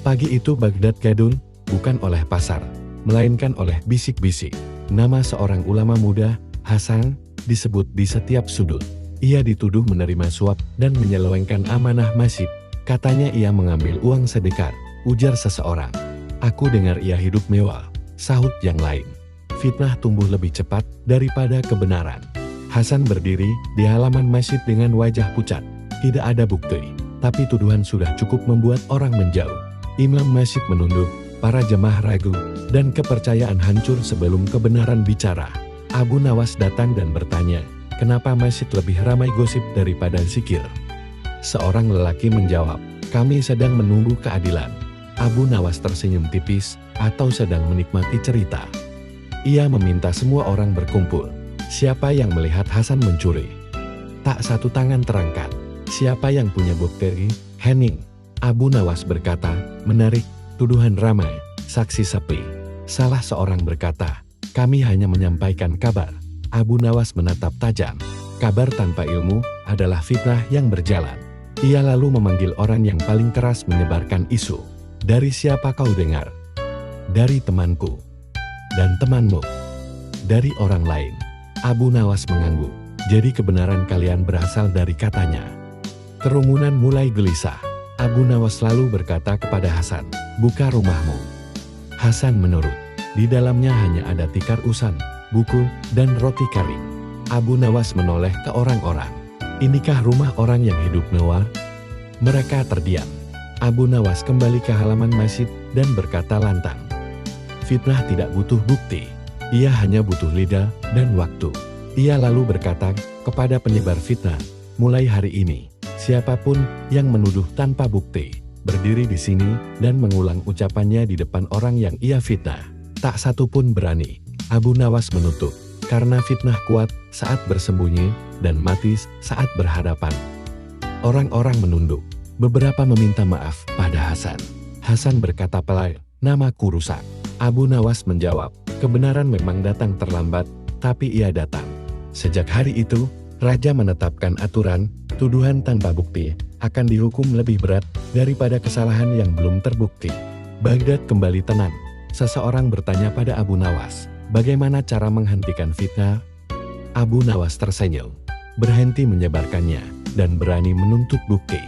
Pagi itu Baghdad gadun, bukan oleh pasar, melainkan oleh bisik-bisik. Nama seorang ulama muda, Hasan, disebut di setiap sudut. Ia dituduh menerima suap dan menyelewengkan amanah masjid. Katanya ia mengambil uang sedekah, ujar seseorang. Aku dengar ia hidup mewah, sahut yang lain. Fitnah tumbuh lebih cepat daripada kebenaran. Hasan berdiri di halaman masjid dengan wajah pucat. Tidak ada bukti, tapi tuduhan sudah cukup membuat orang menjauh. Imam masjid menunduk, para jemaah ragu, dan kepercayaan hancur sebelum kebenaran bicara. Abu Nawas datang dan bertanya, kenapa masjid lebih ramai gosip daripada zikir? Seorang lelaki menjawab, kami sedang menunggu keadilan. Abu Nawas tersenyum tipis, atau sedang menikmati cerita. Ia meminta semua orang berkumpul. Siapa yang melihat Hasan mencuri? Tak satu tangan terangkat. Siapa yang punya bukti? Henning. Abu Nawas berkata, menarik, tuduhan ramai, saksi sepi. Salah seorang berkata, kami hanya menyampaikan kabar. Abu Nawas menatap tajam. Kabar tanpa ilmu adalah fitnah yang berjalan. Ia lalu memanggil orang yang paling keras menyebarkan isu. Dari siapa kau dengar? Dari temanku. Dan temanmu. Dari orang lain. Abu Nawas mengangguk. Jadi kebenaran kalian berasal dari katanya. Kerumunan mulai gelisah. Abu Nawas lalu berkata kepada Hasan, buka rumahmu. Hasan menurut. Di dalamnya hanya ada tikar usan, buku, dan roti kering. Abu Nawas menoleh ke orang-orang. Inikah rumah orang yang hidup mewah? Mereka terdiam. Abu Nawas kembali ke halaman masjid dan berkata lantang. Fitnah tidak butuh bukti. Ia hanya butuh lidah dan waktu. Ia lalu berkata kepada penyebar fitnah, mulai hari ini, siapapun yang menuduh tanpa bukti, berdiri di sini dan mengulang ucapannya di depan orang yang ia fitnah. Tak satu pun berani. Abu Nawas menutup, karena fitnah kuat saat bersembunyi dan mati saat berhadapan. Orang-orang menunduk. Beberapa meminta maaf pada Hasan. Hasan berkata pelai, namaku rusak. Abu Nawas menjawab, kebenaran memang datang terlambat, tapi ia datang. Sejak hari itu, Raja menetapkan aturan, tuduhan tanpa bukti akan dihukum lebih berat daripada kesalahan yang belum terbukti. Baghdad kembali tenang. Seseorang bertanya pada Abu Nawas, bagaimana cara menghentikan fitnah? Abu Nawas tersenyum, berhenti menyebarkannya, dan berani menuntut bukti.